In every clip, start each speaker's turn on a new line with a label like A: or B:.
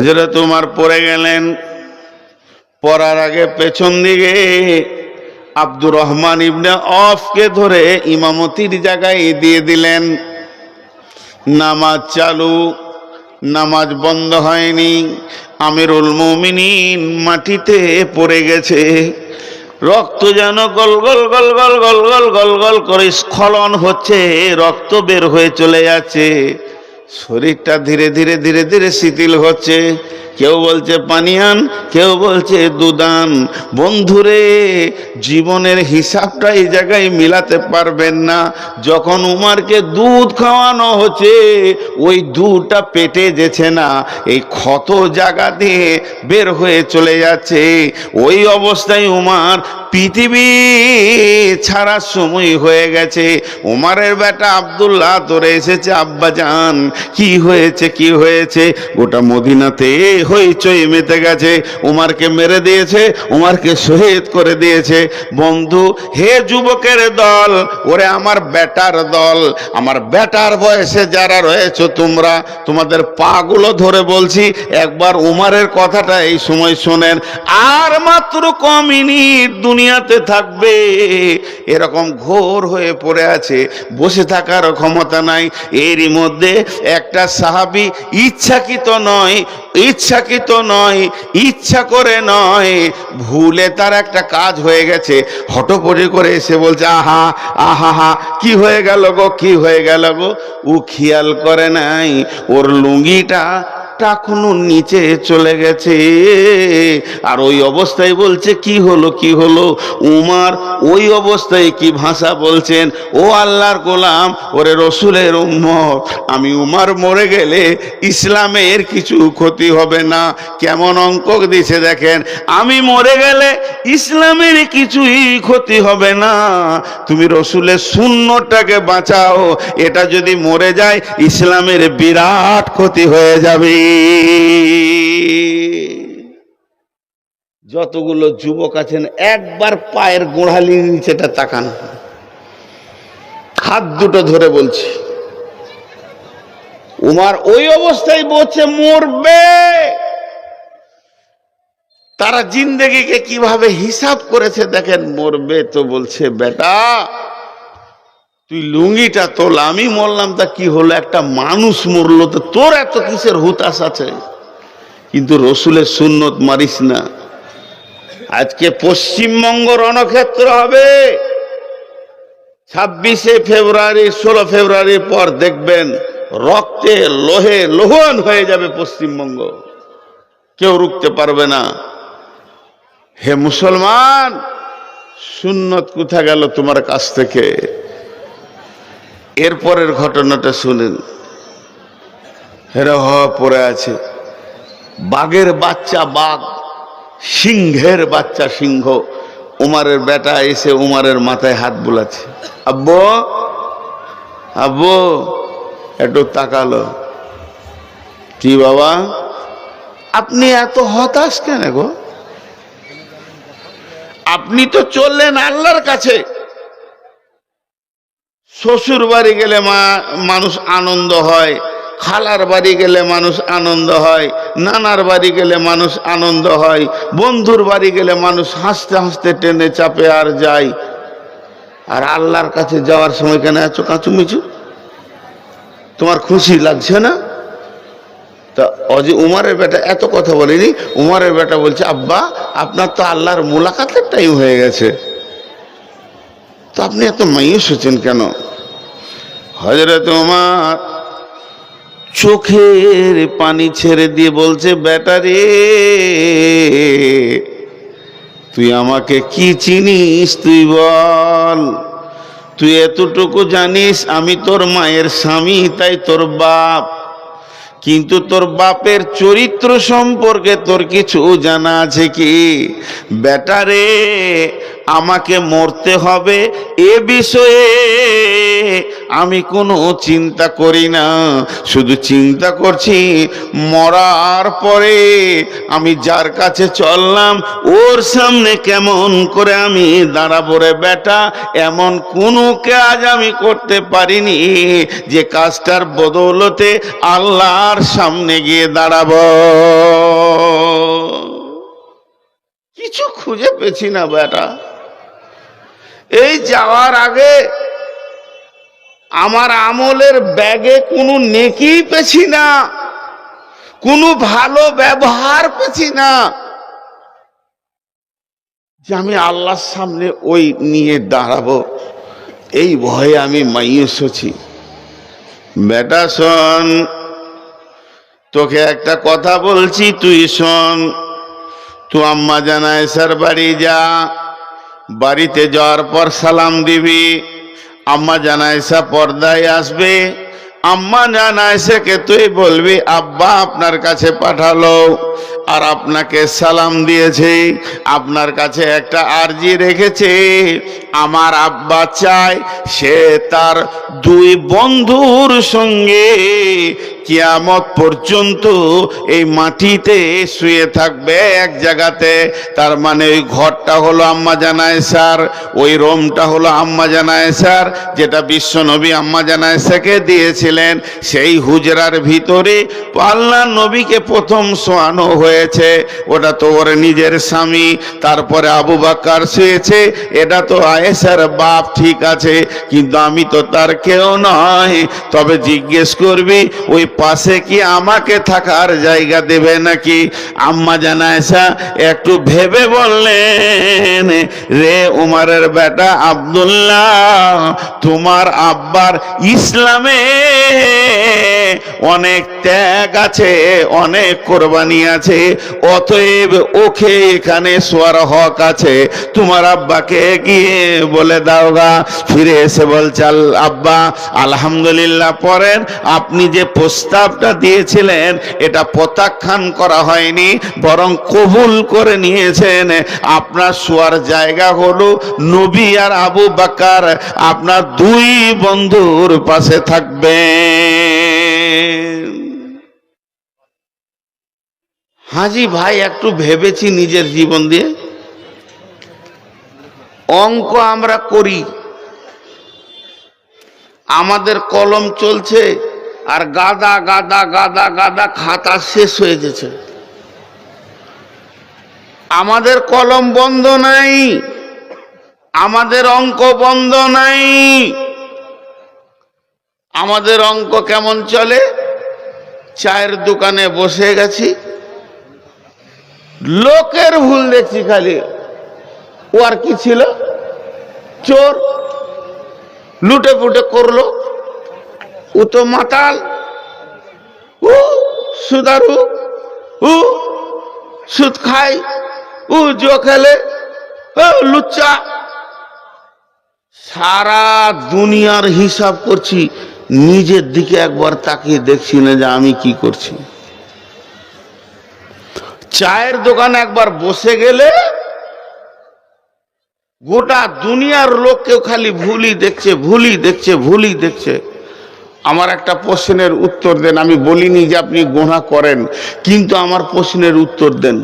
A: হযরত উমর পড়ে গেলেন। পড়ার আগে পেছন দিকে আব্দুর রহমান ইবনে আওফকে ধরে ইমামতির জায়গায় দিয়ে দিলেন। নামাজ চালু, নামাজ বন্ধ হয়নি। আমিরুল মুমিনিন মাটিতে পড়ে গেছে। রক্ত যেন গল গল গল গল গল গল গল গল করে স্খলন হচ্ছে, রক্ত বের হয়ে চলে যাচ্ছে। শরীরটা ধীরে ধীরে ধীরে ধীরে শিথিল হচ্ছে। কেউ বলছে পানি আন, কেউ বলছে দুধ আন। বন্ধুরে, জীবনের হিসাবটা এই জায়গায় মিলাতে পারবেন না। যখন উমারকে দুধ খাওয়ানো হচ্ছে, ওই দুধটা পেটে যেছে না, এই ক্ষত জায়গা দিয়ে বের হয়ে চলে যাচ্ছে। ওই অবস্থায় উমার পৃথিবী ছাড়ার সময় হয়ে গেছে। উমারের বেটা আব্দুল্লাহ ধরে এসেছে, আব্বাজান কি হয়েছে কি হয়েছে? গোটা মদিনাতে হইচই মেতে গেছে। উমারকে মেরে দিয়েছে, উমারকে শহীদ করে দিয়েছে। বন্ধু, হে যুবকের দল, ওরে আমার বেটার দল, আমার বেটার বয়সে যারা রয়েছে তোমরা, তোমাদের পাগুলো ধরে বলছি, একবার উমারের কথাটা এই সময় শোনেন। আর মাত্র ক মিনিট দুনিয়াতে থাকবে। এরকম ঘোর হয়ে পড়ে আছে, বসে থাকার ক্ষমতা নাই। এরই মধ্যে একটা সাহাবী ইচ্ছাকৃত নয়, ইচ্ছা করে নয়, ভুলে তার একটা কাজ হয়ে গেছে। হটপটি করে এসে বলছে, আহা আহা হা, কি হয়ে গেল গো, কি হয়ে গেল গো? ও খেয়াল করে নাই ওর লুঙ্গিটা টাকুনো নিচে চলে গেছে। আর ওই অবস্থায় বলছে, কি হলো কি হলো? উমার ওই অবস্থায় কি ভাষা বলছেন, ও আল্লাহর গোলাম, ওরে রসুলের উম্মত, আমি উমার মরে গেলে ইসলামের কিছু ক্ষতি হবে না। কেমন অঙ্ক দিছে দেখেন, আমি মরে গেলে ইসলামের কিছুই ক্ষতি হবে না। তুমি রসুলের সুন্নতটাকে বাঁচাও, এটা যদি মরে যায় ইসলামের বিরাট ক্ষতি হয়ে যাবে। যতগুলো যুবক আছেন একবার পায়ের গোড়ালির নিচেটা তাকান, হাত দুটো ধরে বলছি। উমার ওই অবস্থায় বলছে মরবে। তারা জিন্দেগিকে কিভাবে হিসাব করেছে দেখেন। মরবে তো বলছে, বেটা তুই লুঙ্গিটা তোল, আমি মরলাম তা কি হলো? একটা মানুষ মরলো তো তোর এত কিসের হুতাশ আছে? কিন্তু রসুলের সুন্নত মারিস না। আজকে পশ্চিমবঙ্গ রণক্ষেত্র হবে। 26শে ফেব্রুয়ারি 16 ফেব্রুয়ারির পর দেখবেন রক্তে লোহে লোহান হয়ে যাবে পশ্চিমবঙ্গ, কেউ রুখতে পারবে না। হে মুসলমান, সুন্নত কোথা গেল তোমার কাছ থেকে? এরপরের ঘটনাটা শুনেন। হেরা পড়ে আছে, বাঘের বাচ্চা বাঘ, সিংহের বাচ্চা সিংহ। উমারের বেটা এসে উমারের মাথায় হাত বুলাচ্ছে। আব্বু আব্বু, একটু তাকালো। কি বাবা, আপনি এত হতাশ কেন গো? আপনি তো চললেন আল্লাহর কাছে। শ্বশুর বাড়ি গেলে মানুষ আনন্দ হয়, খালার বাড়ি গেলে মানুষ আনন্দ হয়, নানার বাড়ি গেলে মানুষ আনন্দ হয়, বন্ধুর বাড়ি গেলে মানুষ হাসতে হাসতে টেনে চাপে আর যায়। আর আল্লাহর কাছে যাওয়ার সময় কেন এত কাঁচুমিচু? তোমার খুশি লাগছে না? তা অজি উমারের বেটা এত কথা বলেনি। উমারের বেটা বলছে, আব্বা আপনার তো আল্লাহর মোলাকাতের টাইম হয়ে গেছে, তো আপনি এত মায়ুস হচ্ছেন কেন? হযরত উমর চোখের পানি ছেড়ে দিয়ে বলছে, বেটা রে, তুই আমাকে কি চিনিস তুই বল? তুই এতটুকু জানিস আমি তোর মায়ের স্বামী, তাই তোর বাপ। কিন্তু তোর বাপের চরিত্র সম্পর্কে তোর কিছু জানা আছে কি? বেটা রে, আমাকে মরতে হবে এ বিষয়ে আমি কোনো চিন্তা করি না, শুধু চিন্তা করছি মরার পরে আমি যার কাছে চললাম ওর সামনে কেমন করে আমি দাঁড়াবো রে বেটা। এমন কোনো কাজ আমি করতে পারিনি যে কাজটার বদৌলতে আল্লাহর সামনে গিয়ে দাঁড়াবো। খুঁজে পেছি না বেটা। এই যাওয়ার আগে আমার আমলের ব্যাগে কোনো নেকি পেছি না, কোনো ভালো ব্যবহার পেছি না যে আমি আল্লাহর সামনে ওই নিয়ে দাঁড়াবো। এই ভয়ে আমি মাইয়ুস হচ্ছি। বেটা শোন, তোকে একটা কথা বলছি, তুই শোন। তুই আম্মা জান আয়েশার বাড়ি যা, বাড়িতে যাওয়ার পর সালাম দিবি। আম্মা জান আয়েশা পর্দায় আসবে। আম্মা জান আয়েশাকে তুই বলবি আব্বা আপনার কাছে পাঠালো আর আপনাকে সালাম দিয়েছে, আপনার কাছে একটা আরজি রেখেছে। আমার আব্বা চায় সে তার দুই বন্ধুর সঙ্গে কিয়ামত পর্যন্ত এই মাটিতে শুয়ে থাকবে এক জায়গাতে। তার মানে ওই ঘরটা হলো আম্মা জান আয়েশার, ওই রুমটা হলো আম্মা জান আয়েশার, যেটা বিশ্বনবী আম্মা জান আয়েশাকে দিয়েছিলেন। সেই হুজরার ভিতরে আল্লাহর নবীকে প্রথম শোয়ানো হয়েছে। ওটা তো ওর নিজের স্বামী, তারপরে আবু বকর শুয়েছে। এটা তো আয়েশার বাপ, ঠিক আছে, কিন্তু আমি তো তার কেউ নয়। তবে জিজ্ঞেস করবি ওই পাশে কি আমাকে থাকার জায়গা দেবে নাকি? আম্মা জান আয়েশা একটু ভেবে বললেন, রে উমরের বেটা আব্দুল্লাহ, তোমার আব্বার ইসলামে অনেক ত্যাগ আছে, অনেক কোরবানি আছে, অতএব ওকে এখানে শোয়ার হক আছে। তোমার আব্বাকে গিয়ে বলে দাও গা। ফিরে এসে বলছে, আব্বা আলহামদুলিল্লাহ পড়েন, আপনি যে প্রস্তাবটা দিয়েছিলেন এটা প্রত্যাখ্যান করা হয়নি, বরং কবুল করে নিয়েছেন। আপনার শোয়ার জায়গা হলো নবী আর আবু বকর, আপনার দুই বন্ধুর পাশে থাকবেন। হাজি ভাই একটু ভেবেছি নিজের জীবন দিয়ে। অঙ্ক আমরা করি, আমাদের কলম চলছে আর গাদা গাদা গাদা গাদা খাতা শেষ হয়ে গেছে। আমাদের কলম বন্ধ নাই, আমাদের অঙ্ক বন্ধ নাই। আমাদের অঙ্ক কেমন চলে? চায়ের দোকানে বসে গেছি, লোকের ভুল দেখছি খালি। ও আর কি ছিল? চোর, লুটে পুটে করলো। ও তো মাতাল, ও সুদারু, ও সুদ খায়, ও জুয়া খেলে, ও লুচ্চা। সারা দুনিয়ার হিসাব করছি, নিজের দিকে একবার তাকিয়ে দেখছি না যে আমি কি করছি। চায়ের দোকানে একবার বসে গেলে গোটা দুনিয়ার লোককেও খালি ভুলই দেখছে, ভুলই দেখছে, ভুলই দেখছে। আমার একটা প্রশ্নের উত্তর দেন। আমি বলিনি যে আপনি গুনাহ করেন, কিন্তু আমার প্রশ্নের উত্তর দেন।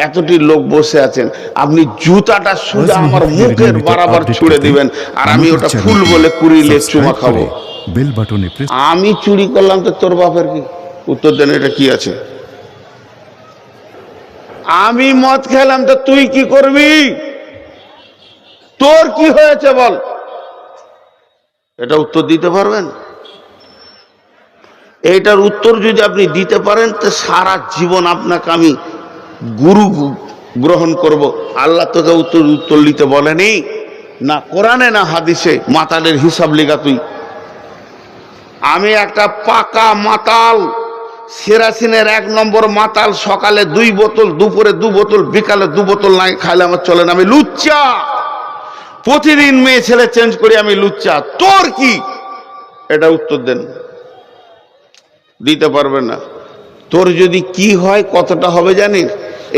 A: এতটি লোক বসে আছেন, আপনি জুতাটা সোজা আমার মুখের বরাবর ছুঁড়ে দিবেন আর আমি ওটা ফুল বলে কুড়িলে চুমা খাবো। বেল বাটনে প্রেস। আমি চুরি করলাম তো তোর বাপের কি? উত্তর দেন, এটা কি আছে? আমি মদ খেলাম তো তুই কি করবি? তোর কি হয়েছে বল? এটা উত্তর দিতে পারবেন? এইটার উত্তর যদি আপনি দিতে পারেন তো সারা জীবন আপনাকে আমি গুরু গ্রহণ করব। আল্লাহ তোকে উত্তর দিতে বলেনি, না কোরআনে না হাদিসে। মাতালের হিসাব লেখা তুই। আমি একটা পাকা মাতাল, সেরাসিনের 1 নম্বর মাতাল। সকালে 2 বোতল, দুপুরে 2 বোতল, বিকালে 2 বোতল না খাইলে আমার চলে না। আমি লুচ্চা, প্রতিদিন মেয়ে ছেলে চেঞ্জ করি, আমি লুচ্চা। তোর কি? এটা উত্তর দেন। দিতে পারবে না। তোর যদি কি হয়, কতটা হবে জানিস?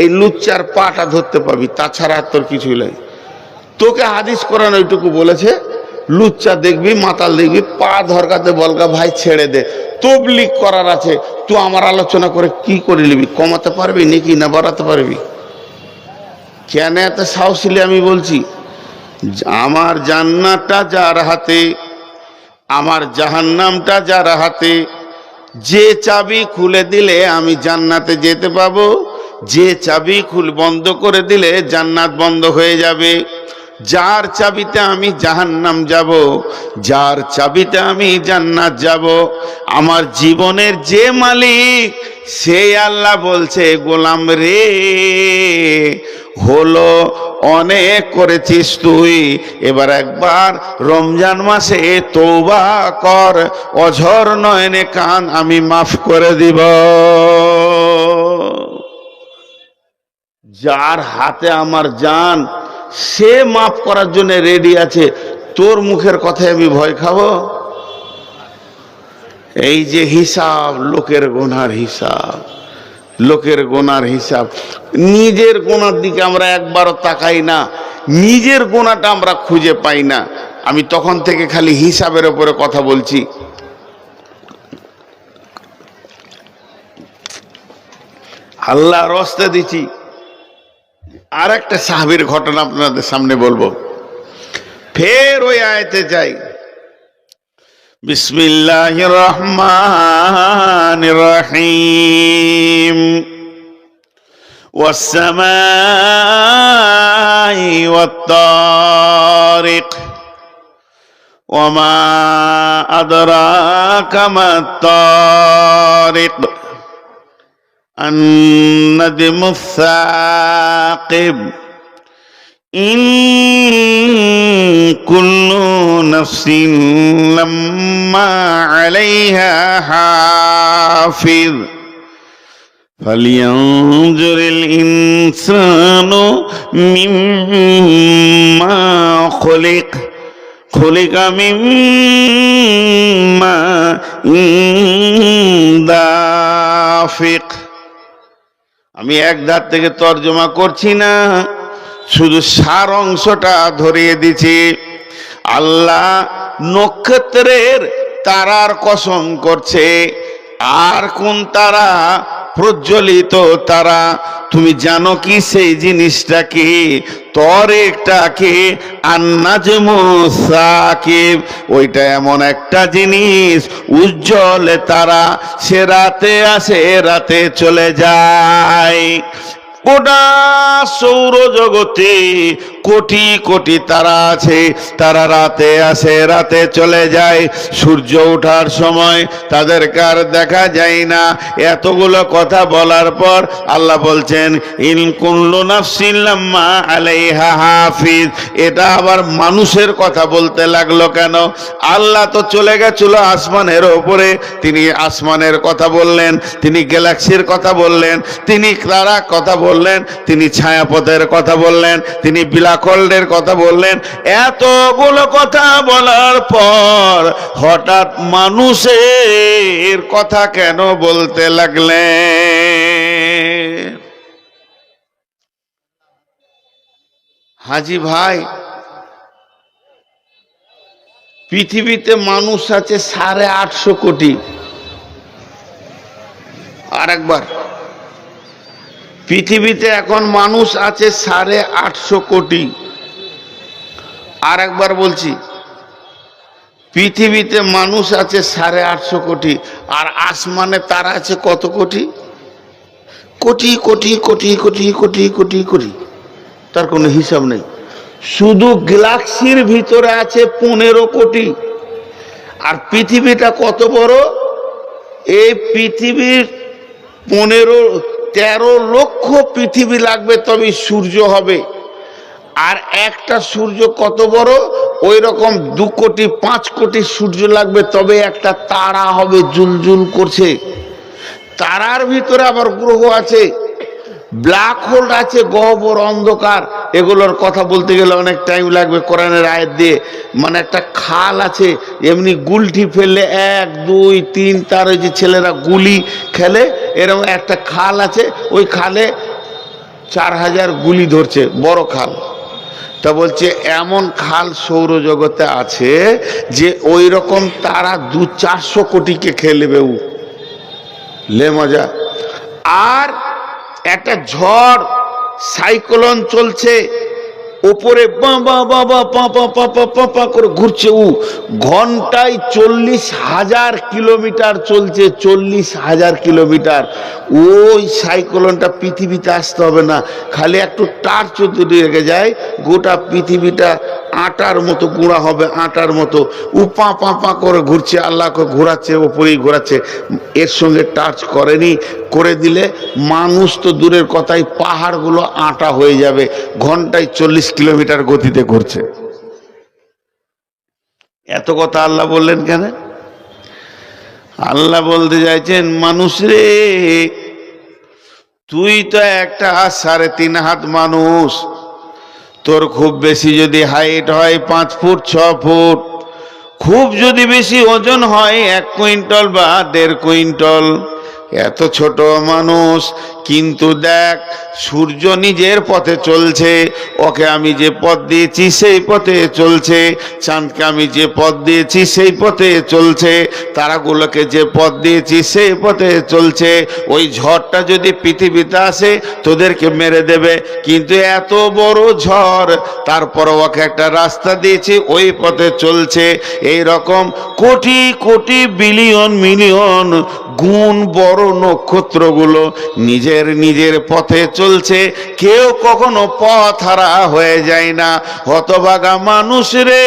A: এই লুচ্চার পাটা ধরতে পাবি, তাছাড়া তোর কিছুই নাই। তোকে হাদিস কোরআন ওইটুকু বলেছে, লুচ্চা দেখবি, মাতাল দেখবি, পা ধরকাতে বলগা ভাই ছেড়ে দে। তবলিগ করার আছে, তুই আমার আলোচনা করে কি করে নিবি? কমাতে পারবি নাকি না বাড়াতে পারবি? কেন এত সাহসিলে আমি বলছি? আমার জান্নাতটা যার হাতে, আমার জাহান্নামটা যার হাতে। যে চাবি খুলে দিলে আমি জান্নাতে যেতে পাবো, যে চাবি বন্ধ করে দিলে জান্নাত বন্ধ হয়ে যাবে। যার চাবিতে আমি জাহান্নাম যাব, যার চাবিতে আমি জান্নাত যাব। আমার জীবনের যে মালিক সে আল্লাহ বলছে, গোলাম রে, হলো অনেক করেছিস তুই, এবার একবার রমজান মাসে তওবা কর, অঝর নয়নে কান, আমি মাফ করে দিব। যার হাতে আমার জান সে মাফ করার জন্য রেডি আছে, তোর মুখের কথায় আমি ভয় খাবো? এই যে হিসাব, লোকের গোনার হিসাব, লোকের গোনার হিসাব, নিজের গোনার দিকে আমরা একবারও তাকাই না, নিজের গোনাটা আমরা খুঁজে পাই না। আমি তখন থেকে খালি হিসাবের উপরে কথা বলছি। আল্লাহর রাস্তা দিচ্ছি। আর একটা সাহাবীর ঘটনা আপনাদের সামনে বলবো, ফের ওই আয়াতে যাই। বিসমিল্লাহির রহমানির রহিম। ওয়াস সামাই ওয়াত তারিক ওয়া মা আদরাকা মাত তারিক النجم الثاقب إن كل نفس لما عليها حافظ فلينظر الإنسان مما خلق من ماء دافق। আমি এক ধার থেকে তর্জমা করছি না, শুধু সার অংশটা ধরিয়ে দিছি। আল্লাহ নক্ষত্রের তারার কসম করছে। আর কোন তারা? প্রজ্বলিত তারা। তুমি জানো কি সেই জিনিসটা কি? তরিকটা কি? আন-নাজমু সাকিব। ওইটা এমন একটা জিনিস, উজ্জ্বল তারা, সে রাতে আসে, রাতে চলে যায়। গোটা সৌরজগতে কোটি কোটি তারা আছে, তারা রাতে আসে, রাতে চলে যায়। সূর্য ওঠার সময় তাদেরকে আর দেখা যায় না। এতগুলো কথা বলার পর আল্লাহ বলছেন, ইন কুল্লু নাফসিন লাম্মা আলাইহা হাফিজ। এটা আবার মানুষের কথা বলতে লাগলো কেন? আল্লাহ তো চলে গেছিল আসমানের ওপরে, তিনি আসমানের কথা বললেন, তিনি গ্যালাক্সির কথা বললেন, তিনি তারা কথা বললেন, তিনি ছায়াপথের কথা বললেন, তিনি বিলাকল্ডের কথা বললেন। এতগুলো কথা বলার পর হঠাৎ মানুষের কথা কেন বলতে লাগলেন? হাজি ভাই, পৃথিবীতে মানুষ আছে 850 কোটি। আর একবার, পৃথিবীতে এখন মানুষ আছে 850 কোটি। আর একবার বলছি, পৃথিবীতে মানুষ আছে 850 কোটি। আর আসমানে তারা আছে কত কোটি? কোটি কোটি কোটি কোটি কোটি কোটি কোটি, তার কোনো হিসাব নেই। শুধু গ্যালাক্সির ভিতরে আছে 15 কোটি। আর পৃথিবীটা কত বড়? এই পৃথিবীর 13 লক্ষ পৃথিবী লাগবে তবে সূর্য হবে। আর একটা সূর্য কত বড়? ওই রকম 2 কোটি 5 কোটি সূর্য লাগবে তবে একটা তারা হবে, জুলজুল করছে। তারার ভিতরে আবার গ্রহ আছে, ব্ল্যাক হোল আছে, গহ্বর অন্ধকার। এগুলোর কথা বলতে গেলে অনেক টাইম লাগবে কোরআনের আয়াত দিয়ে। মানে একটা খাল আছে, এমনি গুলটি ফেললে 1 2 3, তার ওই যে ছেলেরা গুলি খেলে, এরকম একটা খাল আছে, ওই খালে 4000 গুলি ধরছে, বড় খাল। তা বলছে এমন খাল সৌরজগতে আছে যে ওই রকম তারা 200-400 কোটিকে খেলবে ও, লে মজা। আর একটা ঝড় সাইক্লোন চলছে, ওপরে বাবা বাবা পাপা পাপা পাপা করে ঘুরছে। ঘন্টায় 40,000 কিলোমিটার চলছে, 40,000 কিলোমিটার। ওই সাইক্লোনটা পৃথিবীতে আসতে হবে না, খালি একটু টার্চ যদি রেখে যায় গোটা পৃথিবীটা আটার মতো গুঁড়া হবে, আটার মতো। পা পা পা করে ঘুরছে, আল্লাহকে ঘোরাচ্ছে, ওপরেই ঘোরাচ্ছে। এর সঙ্গে টাচ করেনি, করে দিলে মানুষ তো দূরের কথাই, পাহাড়গুলো আটা হয়ে যাবে। ঘন্টায় 40 কিলোমিটার গতিতে ঘুরছে। এত কথা আল্লাহ বললেন কেন? আল্লাহ বলতে চাইছেন, মানুষ রে, তুই তো একটা 3.5 হাত মানুষ, তোর খুব বেশি যদি হাইট হয় 5 ফুট 6 ফুট, খুব যদি বেশি ওজন হয় 1 কুইন্টাল বা 1.5 কুইন্টাল, এত ছোট মানুষ। কিন্তু দেখ, সূর্য নিজের পথে চলছে, ওকে আমি যে পথ দিয়েছি সেই পথে চলছে। চাঁদকে আমি যে পথ দিয়েছি সেই পথে চলছে। তারাগুলোকে যে পথ দিয়েছি সেই পথে চলছে। ওই ঝড়টা যদি পৃথিবীতে আসে তোদেরকে মেরে দেবে, কিন্তু এত বড় ঝড়, তারপর ওকে একটা রাস্তা দিয়েছি, ওই পথে চলছে। এই রকম কোটি কোটি বিলিয়ন মিলিয়ন গুণ বড় নক্ষত্রগুলো নিজের পথে চলছে, কেউ কখনো পথ হারা হয়ে যায় না। হতভাগা মানুষ রে,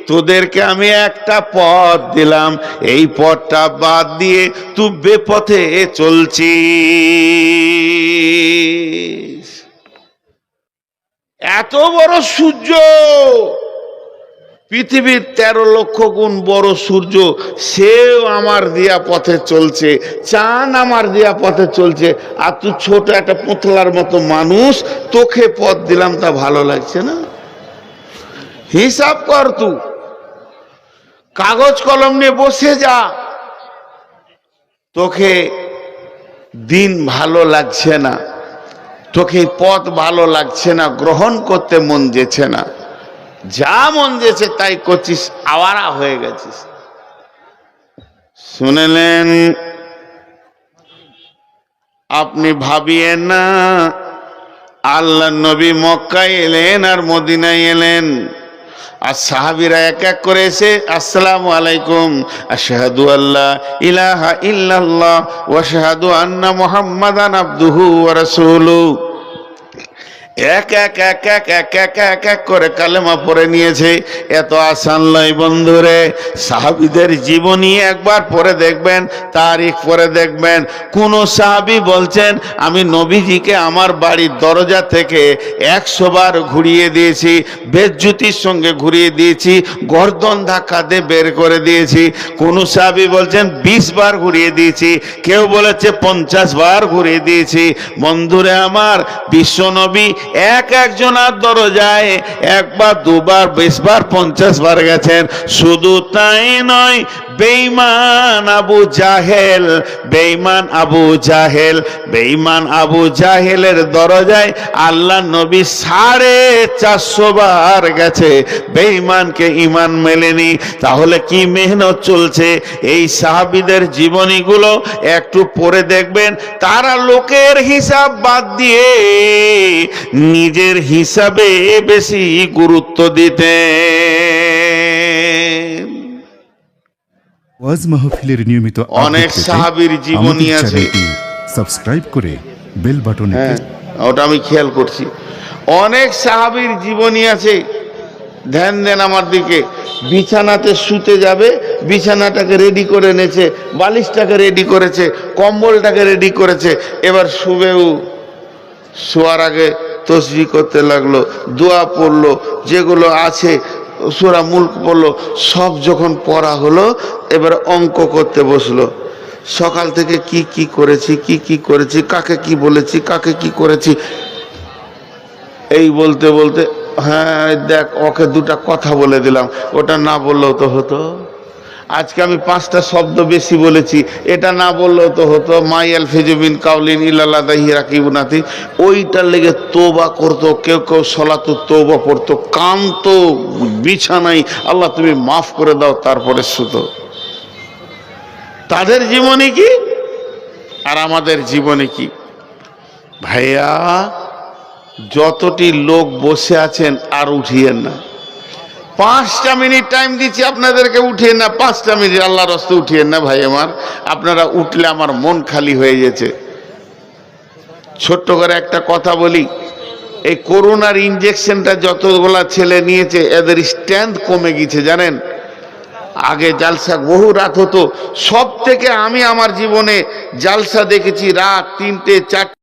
A: তোদেরকে আমি একটা পথ দিলাম, এই পথটা বাদ দিয়ে তুই বেপথে চলছিস। এত বড় সূর্য, পৃথিবীর 13 লক্ষ গুণ বড় সূর্য, সেও আমার দিয়া পথে চলছে, চাঁদ আমার দিয়া পথে চলছে, আর তুই ছোট একটা পুতলার মতো মানুষ, তোকে পথ দিলাম, তা ভালো লাগছে না? হিসাব কর, তুই কাগজ কলম নিয়ে বসে যা। তোকে দিন ভালো লাগছে না, তোকে পথ ভালো লাগছে না, গ্রহণ করতে মন যেছে না, যা মন যেছে তাই করছিস, আওয়ারা হয়ে গেছিস। শুনলেন? আপনি ভাবিয়েন না, আল্লাহ নবী মক্কায় এলেন আর মদিনায় এলেন, আর সাহাবীরা এক এক করে এসে আসসালামু আলাইকুম, আশহাদু আল্লা ইলাহা ইল্লাল্লাহ ওয়া আশহাদু আন্না মুহাম্মাদান আবদুহু ওয়া রাসূলুহু, এক এক এক এক এক এক এক এক করে কালেমা পড়ে নিয়েছে। এত আসান নয় বন্ধুরে। সাহাবীদের জীবনী একবার পড়ে দেখবেন, তারিখ পড়ে দেখবেন। কোন সাহাবী বলছেন, আমি নবীজিকে আমার বাড়ির দরজা থেকে 100 বার ঘুরিয়ে দিয়েছি, বেজ্জুতির সঙ্গে ঘুরিয়ে দিয়েছি, গর্দন ধাক্কা দিয়ে বের করে দিয়েছি। কোন সাহাবী বলছেন 20 বার ঘুরিয়ে দিয়েছি, কেউ বলেছে 50 বার ঘুরিয়ে দিয়েছি। বন্ধুরে আমার, বিশ্বনবী একজনের দরজায় 1 বার 2 বার 20 বার 50 বার গেছেন। শুধু তাই নয়, বেঈমান আবু জাহেল, বেঈমান আবু জাহেল, বেঈমান আবু জাহেলের দরজায় আল্লাহ নবী 450 বার গেছে, বেঈমানকে ঈমান মেলেনি। তাহলে কি মেহনত চলছে? এই সাহাবীদের জীবনীগুলো একটু পড়ে দেখবেন, তারা লোকের হিসাব বাদ দিয়ে নিজের হিসাবে বেশি গুরুত্ব দিতেন।
B: ওয়াজ মাহফিলের নিয়মিত
A: অনেক সাহাবীর জীবনী আছে,
B: সাবস্ক্রাইব করে বেল বাটনে,
A: ওটা আমি খেয়াল করছি। অনেক সাহাবীর জীবনী আছে, ধ্যান দেন আমার দিকে। বিছানাতে শুতে যাবে, বিছানাটাকে রেডি করে নেছে, বালিশটাকে রেডি করেছে, কম্বলটাকে রেডি করেছে। এবার শোয়ার আগে তসবিহ করতে লাগলো, দোয়া পড়লো, যেগুলো আছে সূরা মুলক পড়লো। সব যখন পড়া হলো, এবার অঙ্ক করতে বসলো। সকাল থেকে কি কি করেছি, কি কি করেছি, কাকে কি বলেছি, কাকে কি করেছি, এই বলতে বলতে, হ্যাঁ দেখ, ওকে 2টা কথা বলে দিলাম, ওটা না বললেও তো হতো। আজকে আমি 5টা শব্দ বেশি বলেছি, এটা না বললেও তো হতো। মাইয়াল ফিজুবিন কাউলিন ইল্লাল্লাহি রাকিবুনাতি, ওইটার লেগে তওবা করতো। কেউ কেউ সলাতুত তওবা পড়তো, কাঁদতো বিছানায়, আল্লাহ তুমি মাফ করে দাও, তারপরে শুতো। তাদের জীবনে কি আর আমাদের জীবনে কি? ভাইয়া, যতটি লোক বসে আছেন আর উঠিয়েন না। 5টা মিনিট টাইম দিচ্ছি আপনাদেরকে, উঠিয়েন না। 5টা মিনিট আল্লাহর রাস্তে উঠিয়েন না ভাই আমার। আপনারা উঠলে আমার মন খালি হয়ে গেছে। ছোট্ট করে একটা কথা বলি, এই করোনার ইনজেকশনটা যতগুলা ছেলে নিয়েছে এদের স্ট্রেংথ কমে গেছে জানেন। আগে জালসা বহু রাত হতো। সব থেকে আমি আমার জীবনে জালসা দেখেছি রাত 3টে 4টে